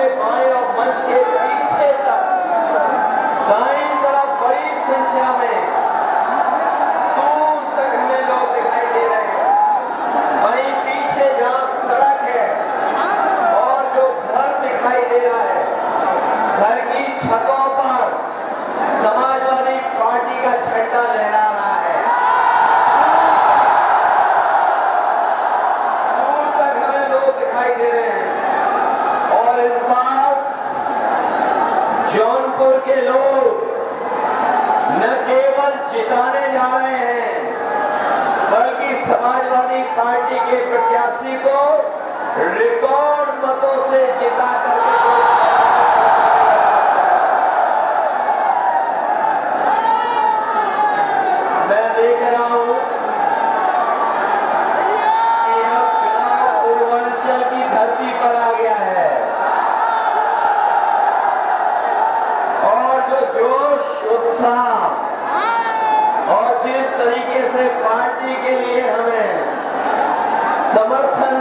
दाएं बाएं और मंच के पीछे तक दाईं तरफ बड़ी संख्या में दूर तक हमें लोग दिखाई दे रहे हैं। वहीं पीछे जहां सड़क है और जो घर दिखाई दे रहा है, घर की छतों पर समाजवादी पार्टी का झंडा लहरा रहा है। दूर तक हमें लोग दिखाई दे रहे हैं। और इस बार जौनपुर के लोग न केवल जिताने जा रहे हैं, बल्कि समाजवादी पार्टी के प्रत्याशी को रिकॉर्ड मतों से जिता करके मैं देख रहा हूं कि अब चुनाव पूर्वांचल की धरती पर आ गया है और जो जोश उत्साह और जिस तरीके से पार्टी के लिए हमें समर्थन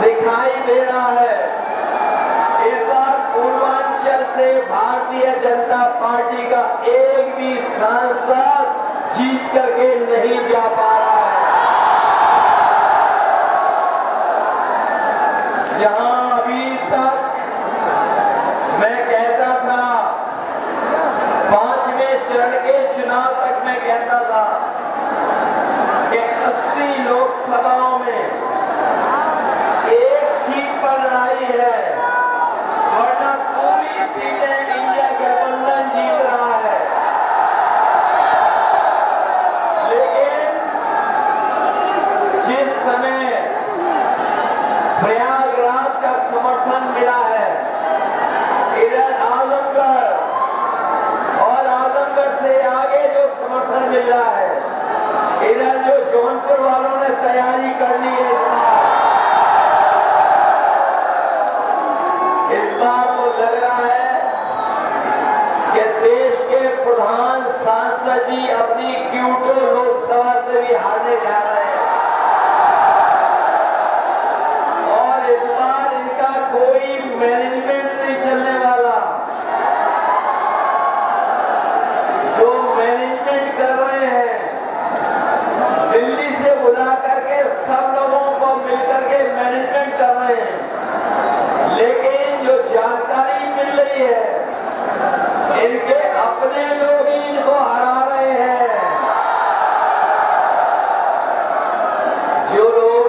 दिखाई दे रहा है, इस बार पूर्वांचल से भारतीय जनता पार्टी का एक भी सांसद जीत करके नहीं जा पा रहा है। जहां अभी तक मैं कहता था, 5वें चरण के चुनाव तक मैं कहता था कि 80 लोकसभाओं में एक सीट पर लड़ाई है, वरना पूरी सीटें इंडिया गठबंधन जीत रहा है। लेकिन जिस समय प्रयागराज का समर्थन मिला है, इधर आजमगढ़ और आजमगढ़ से आगे जो समर्थन मिल रहा है, इधर जो जौनपुर वालों ने तैयारी कर ली है, इस बार तो लग रहा है कि देश के प्रधान सांसद जी अपनी क्यूटो लोकसभा से भी हारने जा रहे हैं। और इस बार इनका कोई मैनेजमेंट नहीं चलने वाला। जो मैनेजमेंट कर रहे हैं, दिल्ली से बुला करके सब लोगों को मिलकर के मैनेजमेंट कर रहे हैं, लेकिन जो जानकारी मिल रही है, इनके अपने लोग ही इनको हरा रहे हैं। जो लोग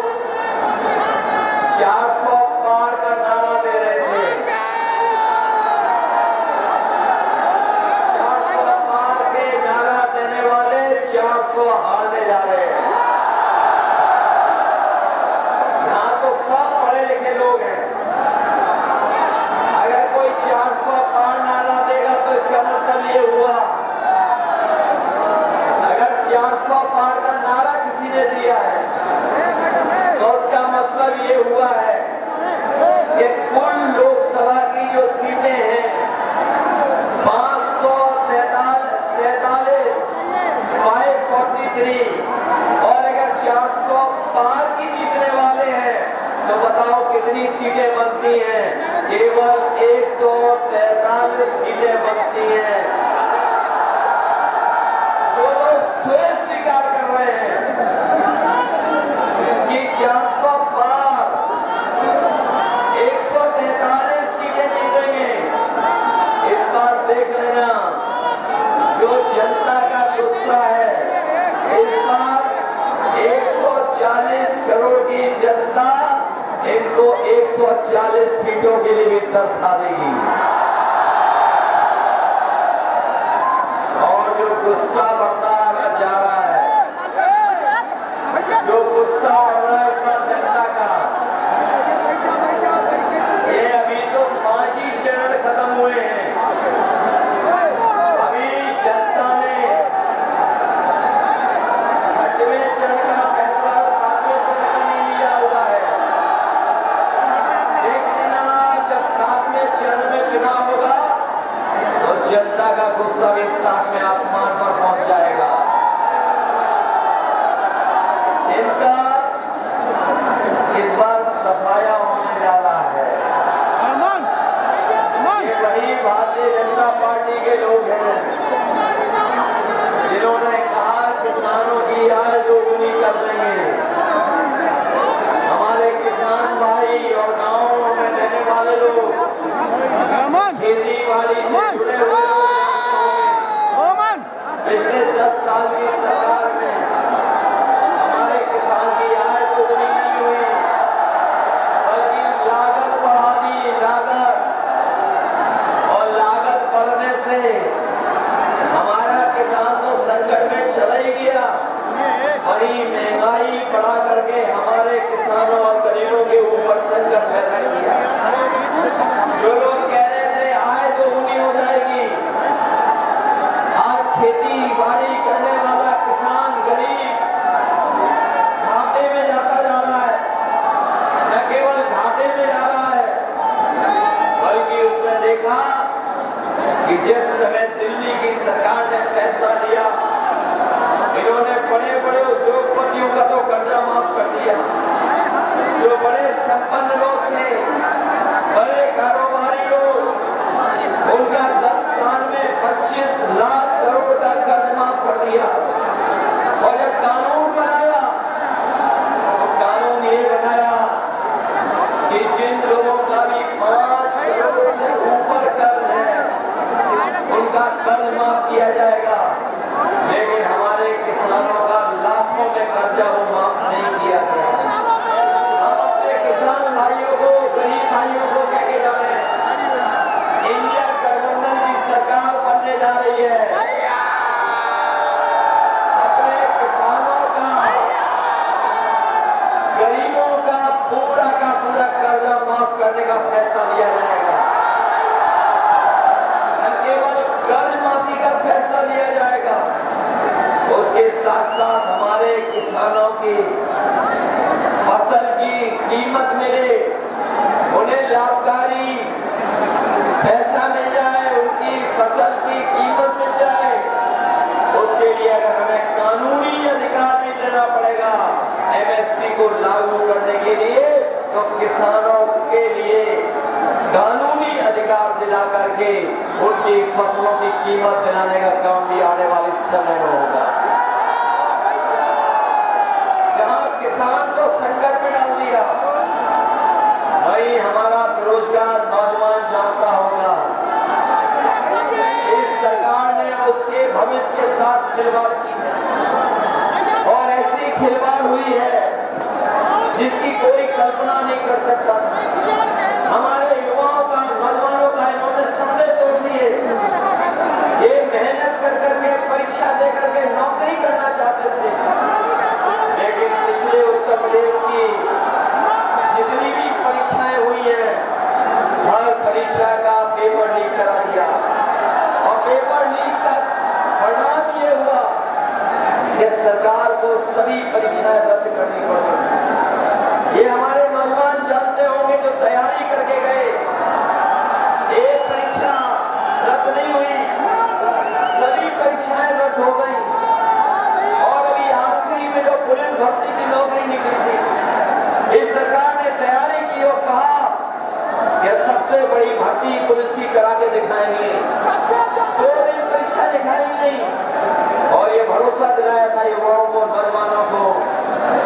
400 पार का नारा दे रहे थे, 400 पार के नारा देने वाले 400 हारने जा रहे हैं। यहाँ तो सब पढ़े लिखे लोग हैं। अगर कोई 400 पार नारा देगा तो इसका मतलब ये हुआ, अगर 400 पार का नारा किसी ने दिया है तो उसका मतलब ये हुआ है कि कुल लोकसभा की जो सीटें हैं 543, 543, और अगर 400 पार की जीतने वाले हैं तो बताओ कितनी सीटें बनती हैं? केवल 143 सीटें बनती हैं। जो लोग स्वयं स्वीकार कर रहे हैं कि 400 पार 143 सीटें जीतेंगे, इस बार देख लेना जो जनता का गुस्सा है, इस बार 140 करोड़ की जनता इनको 140 सीटों के लिए भी दर्शा देगी। और जो गुस्सा बढ़ता जा रहा है, जो गुस्सा बढ़ रहा है जनता का, ये अभी तो 5 ही चरण खत्म हुए हैं। अभी जनता ने 6वें चरण का फैसला 7वें चरण का नहीं लिया हुआ है। जब 7वें चरण में चुनाव होगा तो जनता का गुस्सा भी 7वें आसमान पर पहुंच जाएगा। इनका इस बार सफाया होने जा रहा है। जनता पार्टी के लोग हैं जिन्होंने कहा किसानों की आय दोगुनी कर देंगे। हमारे किसान भाई और गांवों में रहने वाले लोग, खेती बाड़ी से जुड़े हुए लोग पिछले 10 साल की सरकार में हमारे किसान की आय दोगुनी नहीं हुई, बल्कि लागत बढ़ा दी। लागत बढ़ने से हमारा किसान तो संकट में चला ही गया, वही महंगाई बढ़ा करके हमारे किसानों और गरीबों के ऊपर संकट में रह दिया। जो लोग कह रहे थे आय दोगुनी हो जाएगी, आज खेती बाड़ी करने वाला किसान गरीब घाटे में जाता जा रहा है। न केवल घाटे में जा रहा है, बल्कि उसने देखा कि जिस समय दिल्ली की सरकार ने फैसला लिया, इन्होंने बड़े बड़े उद्योगपतियों का तो कर्जा माफ कर दिया। जो बड़े संपन्न लोग थे, बड़े कारोबारी लोग, उनका 10 साल में 25 लाख करोड़ का कर्ज माफ कर दिया। और जब कानून बनाया तो कानून ये बनाया कि जिन लोगों का भी 5 करोड़ से ऊपर कर्ज है, उनका कर्ज माफ किया जाएगा। लेकिन हमारे किसानों का लाखों में कर्जा वो माफ नहीं किया गया। हम अपने किसान भाइयों को, गरीब भाइयों को कह के जा रहे हैं, इंडिया गठबंधन की सरकार बनने जा रही है। अपने किसानों का, गरीबों का पूरा कर्जा माफ करने का फैसला लिया जाएगा। न केवल कर्ज माफी का फैसला लिया जाएगा, उसके साथ साथ हमारे किसानों की फसल की कीमत मिले, उन्हें लाभकारी पैसा मिल जाए, उनकी फसल की कीमत मिल जाए। उसके लिए अगर हमें कानूनी अधिकार भी देना पड़ेगा एमएसपी को लागू करने के लिए, तो किसानों के लिए कानूनी अधिकार दिला करके उनकी फसलों की कीमत दिलाने का काम भी आने वाले समय में होगा। जहां किसान को संकट में डाल दिया, वही हमारा बेरोजगार नौजवान जानता होगा, इस सरकार ने उसके भविष्य के साथ खिलवाड़ की है और ऐसी खिलवाड़ हुई है जिसकी कोई कल्पना नहीं कर सकता। हमारे युवाओं का, नौजवानों का इन्होंने सपने तोड़ दिए। ये मेहनत कर करके, परीक्षा दे करके नौकरी करना चाहते थे, लेकिन पिछले उत्तर प्रदेश की जितनी भी परीक्षाएं हुई हैं, हर परीक्षा का पेपर लीक करा दिया। और पेपर लीक का परिणाम ये हुआ कि सरकार को सभी परीक्षाएं रद्द करनी पड़ी। ये हमारे नौजवान जानते होंगे जो तैयारी करके गए, एक परीक्षा रद्द नहीं हुई, सभी परीक्षाएं रद्द हो गई। और अभी आखिरी में जो पुलिस भर्ती की नौकरी निकली थी, इस सरकार ने तैयारी की और कहा कि सबसे बड़ी भर्ती पुलिस की करा के दिखाएंगे। 2 दिन परीक्षा दिखाई नहीं और ये भरोसा दिलाया था युवाओं को, नौजवानों को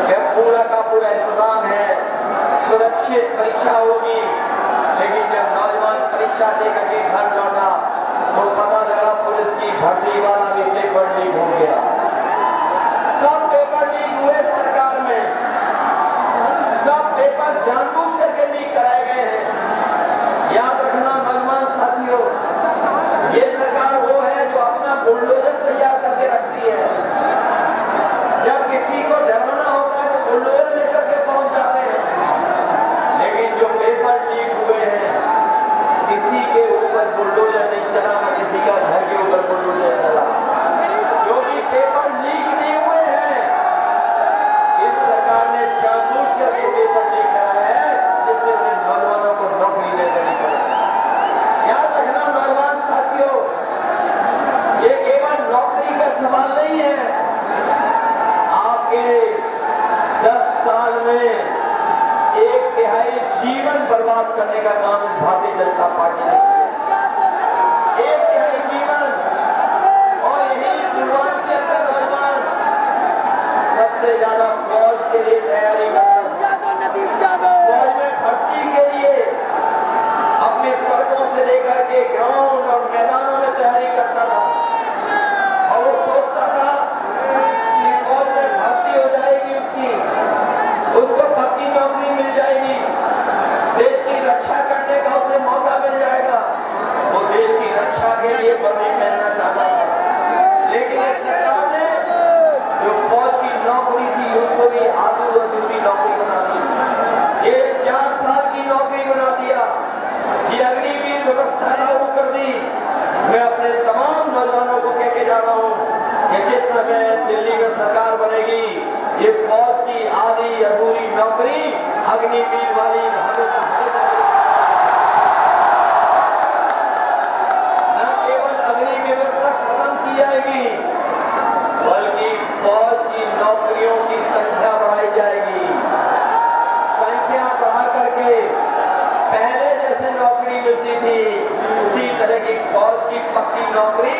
कि पूरा का पूरा इंतजाम है, सुरक्षित परीक्षा होगी। लेकिन जब नौजवान परीक्षा देकर के घर लौटा तो पता लगा पुलिस की भर्ती वाला भी पेपर लीक हो गया। सब पेपर लीक हुए सरकार में, सब पेपर जानबूझ करके लीक कराए गए हैं। याद रखना नौजवान साथियों, ये सरकार वो है जो अपना बुलडोजर तैयार करके रखती है। जब किसी को डराना होता है तो बुलडोजर लेकर के पहुंच जाते हैं, लेकिन जो पेपर लीक हुए हैं, किसी के ऊपर बुलडोजर नहीं चला, ना किसी का घर के ऊपर बुलडोजर चला, क्योंकि पेपर लीक नहीं हुए हैं। इस सरकार ने जानबूझ करके पेपर लीक कराया है, जिससे उन्हें नौजवानों को नौकरी नहीं देनी पड़े। याद रखना नौजवान साथियों, ये केवल नौकरी का सवाल नहीं है। आपके 10 साल में 1/3 जीवन बर्बाद करने का काम भारतीय जनता पार्टी ने किया। 1/3 उसको भी आधी अधूरी नौकरी बना दी। ये 4 साल की नौकरी बना दिया। ये अग्निवीर व्यवस्था लागू कर दी। मैं अपने तमाम नौजवानों को कह के जा रहा हूँ कि जिस समय दिल्ली में सरकार बनेगी, ये फौज की आधी अधूरी नौकरी अग्निवीर वाली हमेशा न केवल अग्निवीर व्यवस्था खत्म की जाएगी, बल्कि फौज की नौकरियों की संख्या बढ़ाई जाएगी। संख्या बढ़ा करके पहले जैसे नौकरी मिलती थी, उसी तरह की फौज की पक्की नौकरी